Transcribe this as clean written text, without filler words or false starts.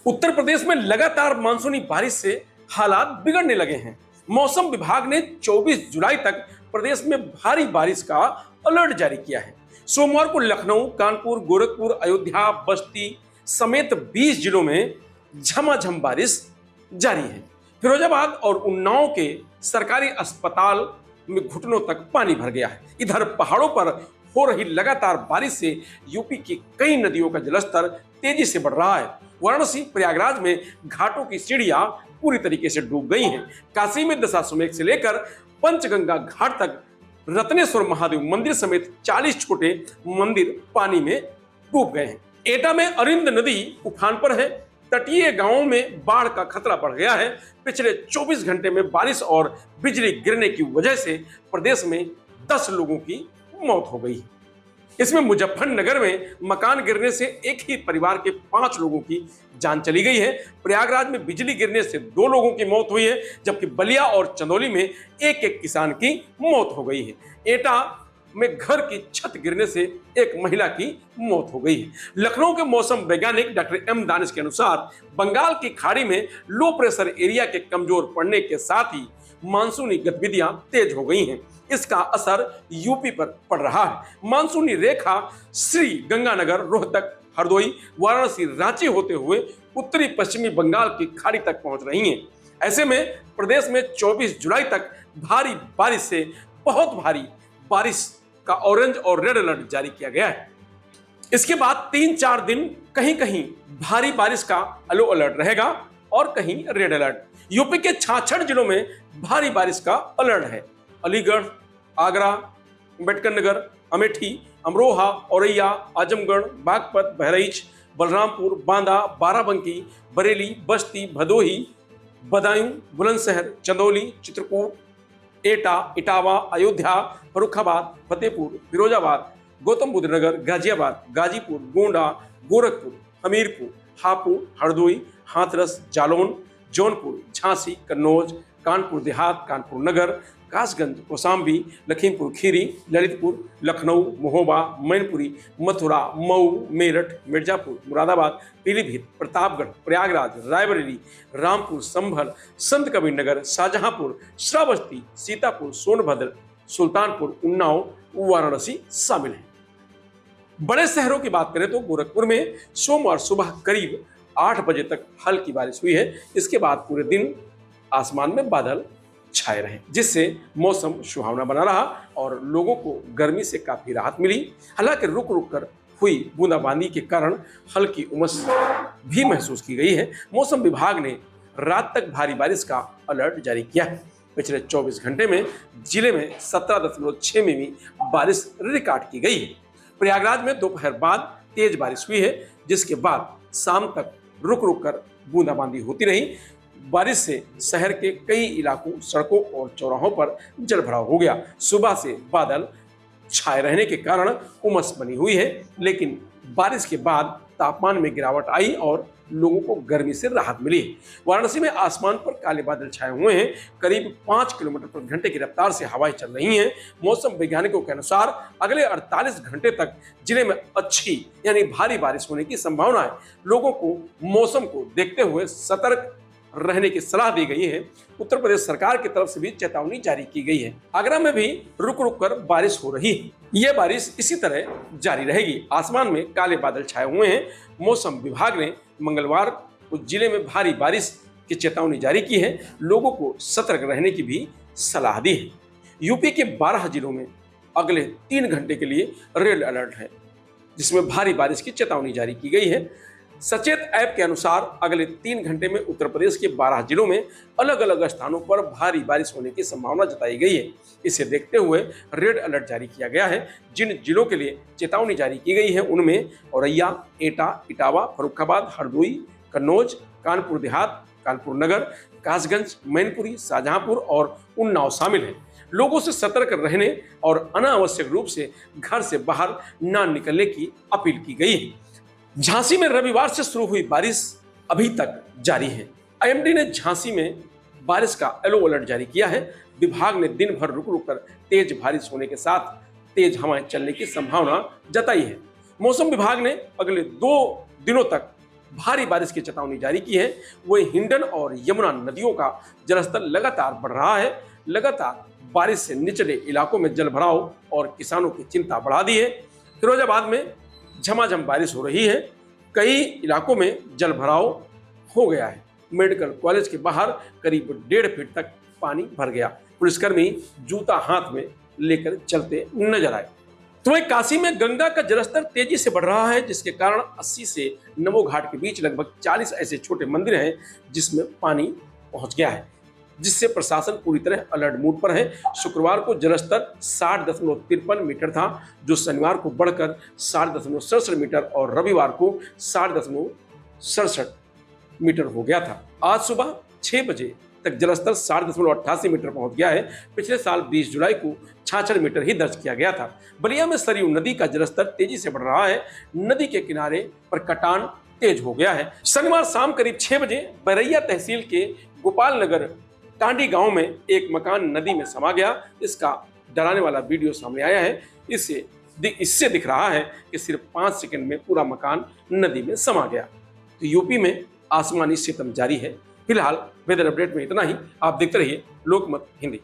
उत्तर प्रदेश में लगातार मानसूनी बारिश से हालात बिगड़ने लगे हैं। मौसम विभाग ने 24 जुलाई तक प्रदेश में भारी बारिश का अलर्ट जारी किया है। सोमवार को लखनऊ, कानपुर, गोरखपुर, अयोध्या, बस्ती समेत 20 जिलों में झमाझम बारिश जारी है। फिरोजाबाद और उन्नाव के सरकारी अस्पताल में घुटनों तक पानी भर गया है। इधर पहाड़ों पर हो रही लगातार बारिश से यूपी की कई नदियों का जलस्तर तेजी से बढ़ रहा है। वाराणसी, प्रयागराज में घाटों की सीढ़ियां पूरी तरीके से डूब गई हैं। काशी में दशाश्वमेध से लेकर पंचगंगा घाट तक रत्नेश्वर महादेव मंदिर समेत 40 छोटे मंदिर पानी में डूब गए हैं। एटा में अरिंद नदी उफान पर है। तटीय गांवों में बाढ़ का खतरा बढ़ गया है। पिछले 24 घंटे में बारिश और बिजली गिरने की वजह से प्रदेश में 10 लोगों की मौत हो गई। इसमें मुजफ्फरनगर में मकान गिरने से एक ही परिवार के 5 लोगों की जान चली गई है। प्रयागराज में बिजली गिरने से 2 लोगों की मौत हुई है, जबकि बलिया और चंदौली में एक किसान की मौत हो गई है। एटा में घर की छत गिरने से एक महिला की मौत हो गई है। लखनऊ के मौसम वैज्ञानिक डॉक्टर एम दानिश के अनुसार बंगाल की खाड़ी में लो प्रेशर एरिया के कमजोर पड़ने के साथ ही मानसूनी गतिविधियां तेज हो गई हैं। इसका असर यूपी पर पड़ रहा है। मानसूनी रेखा श्री गंगानगर, रोहतक, हरदोई, वाराणसी, रांची होते हुए उत्तरी पश्चिमी बंगाल की खाड़ी तक पहुंच रही हैं। ऐसे में प्रदेश में 24 जुलाई तक भारी बारिश से बहुत भारी बारिश का ऑरेंज और रेड अलर्ट जारी किया गया है। इसके बाद 3-4 दिन कहीं कहीं भारी बारिश का येलो अलर्ट रहेगा और कहीं रेड अलर्ट। यूपी के 66 जिलों में भारी बारिश का अलर्ट है। अलीगढ़, आगरा, अम्बेडकर नगर, अमेठी, अमरोहा, औरैया, आजमगढ़, बागपत, बहराइच, बलरामपुर, बांदा, बाराबंकी, बरेली, बस्ती, भदोही, बदायूं, बुलंदशहर, चंदौली, चित्रकूट, एटा, इटावा, अयोध्या, फर्रुखाबाद, फतेहपुर, फिरोजाबाद, गौतम बुद्ध नगर, गाजियाबाद, गाजीपुर, गोंडा, गोरखपुर, हमीरपुर, हापुड़, हरदोई, हाथरस, जालौन, जौनपुर, झांसी, कन्नौज, कानपुर देहात, कानपुर नगर, कासगंज, कौशाम्बी, लखीमपुर खीरी, ललितपुर, लखनऊ, महोबा, मैनपुरी, मथुरा, मऊ, मेरठ, मिर्जापुर, मुरादाबाद, पीलीभीत, प्रतापगढ़, प्रयागराज, रायबरेली, रामपुर, संभल, संत कबीर नगर, शाहजहांपुर, श्रावस्ती, सीतापुर, सोनभद्र, सुल्तानपुर, उन्नाव, वाराणसी शामिल हैं। बड़े शहरों की बात करें तो गोरखपुर में सोमवार सुबह करीब 8 बजे तक हल्की बारिश हुई है। इसके बाद पूरे दिन आसमान में बादल छाए रहे, जिससे मौसम सुहावना बना रहा और लोगों को गर्मी से काफी राहत मिली। हालांकि रुक रुक कर हुई बूंदाबांदी के कारण हल्की उमस भी महसूस की गई है। मौसम विभाग ने रात तक भारी बारिश का अलर्ट जारी किया है। पिछले 24 घंटे में जिले में 17.6 मिमी बारिश रिकॉर्ड की गई है। प्रयागराज में दोपहर बाद तेज बारिश हुई है, जिसके बाद शाम तक रुक रुक कर बूंदाबांदी होती रही। बारिश से शहर के कई इलाकों, सड़कों और चौराहों पर जलभराव हो गया। सुबह से बादल छाए रहने के कारण उमस बनी हुई है, लेकिन बारिश के बाद तापमान में गिरावट आई और लोगों को गर्मी से राहत मिली। वाराणसी में आसमान पर काले बादल छाए हुए हैं। करीब 5 किलोमीटर प्रति घंटे की रफ्तार से हवाएं चल रही हैं। मौसम वैज्ञानिकों के अनुसार अगले 48 घंटे तक जिले में अच्छी यानी भारी बारिश होने की संभावना है। लोगों को मौसम को देखते हुए सतर्क रहने की सलाह दी गई है। उत्तर प्रदेश सरकार की तरफ से भी चेतावनी जारी की गई है। आगरा में भी रुक रुक कर बारिश हो रही है। यह बारिश इसी तरह जारी रहेगी। आसमान में काले बादल छाए हुए हैं। मौसम विभाग ने मंगलवार को जिले में भारी बारिश की चेतावनी जारी की है। लोगों को सतर्क रहने की भी सलाह दी है। यूपी के 12 जिलों में अगले 3 घंटे के लिए रेड अलर्ट है, जिसमें भारी बारिश की चेतावनी जारी की गई है। सचेत ऐप के अनुसार अगले 3 घंटे में उत्तर प्रदेश के 12 जिलों में अलग अलग स्थानों पर भारी बारिश होने की संभावना जताई गई है। इसे देखते हुए रेड अलर्ट जारी किया गया है। जिन जिलों के लिए चेतावनी जारी की गई है उनमें औरैया, एटा, इटावा, फर्रुखाबाद, हरदोई, कन्नौज, कानपुर देहात, कानपुर नगर, कासगंज, मैनपुरी, शाहजहांपुर और उन्नाव शामिल हैं। लोगों से सतर्क रहने और अनावश्यक रूप से घर से बाहर न निकलने की अपील की गई है। झांसी में रविवार से शुरू हुई बारिश अभी तक जारी है। आईएमडी ने झांसी में बारिश का येलो अलर्ट जारी किया है। विभाग ने दिन भर रुक रुक कर तेज बारिश होने के साथ तेज हवाएं चलने की संभावना जताई है। मौसम विभाग ने अगले 2 दिनों तक भारी बारिश की चेतावनी जारी की है। वहीं हिंडन और यमुना नदियों का जलस्तर लगातार बढ़ रहा है। लगातार बारिश से निचले इलाकों में जल भराव और किसानों की चिंता बढ़ा दी है। फिरोजाबाद में झमाझम बारिश हो रही है। कई इलाकों में जल भराव हो गया है। मेडिकल कॉलेज के बाहर करीब 1.5 फीट तक पानी भर गया। पुलिसकर्मी जूता हाथ में लेकर चलते नजर आए। तो वहीं काशी में गंगा का जलस्तर तेजी से बढ़ रहा है, जिसके कारण 80 से नमो घाट के बीच लगभग 40 ऐसे छोटे मंदिर हैं जिसमें पानी पहुंच गया है, जिससे प्रशासन पूरी तरह अलर्ट मोड पर है। शुक्रवार को जलस्तर 60.53 मीटर था, जो शनिवार को बढ़कर 60.67 मीटर और रविवार को 60.67 मीटर हो गया था। आज सुबह 6 बजे तक जलस्तर 60.88 मीटर पहुंच गया है। पिछले साल 20 जुलाई को 66 मीटर ही दर्ज किया गया था। बलिया में सरयू नदी का जलस्तर तेजी से बढ़ रहा है। नदी के किनारे पर कटान तेज हो गया है। शनिवार शाम करीब 6 बजे बैरैया तहसील के गोपाल नगर टांडी गांव में एक मकान नदी में समा गया। इसका डराने वाला वीडियो सामने आया है। इससे दिख रहा है कि सिर्फ 5 सेकंड में पूरा मकान नदी में समा गया। तो यूपी में आसमानी सितम जारी है। फिलहाल वेदर अपडेट में इतना ही। आप देखते रहिए लोकमत हिंदी।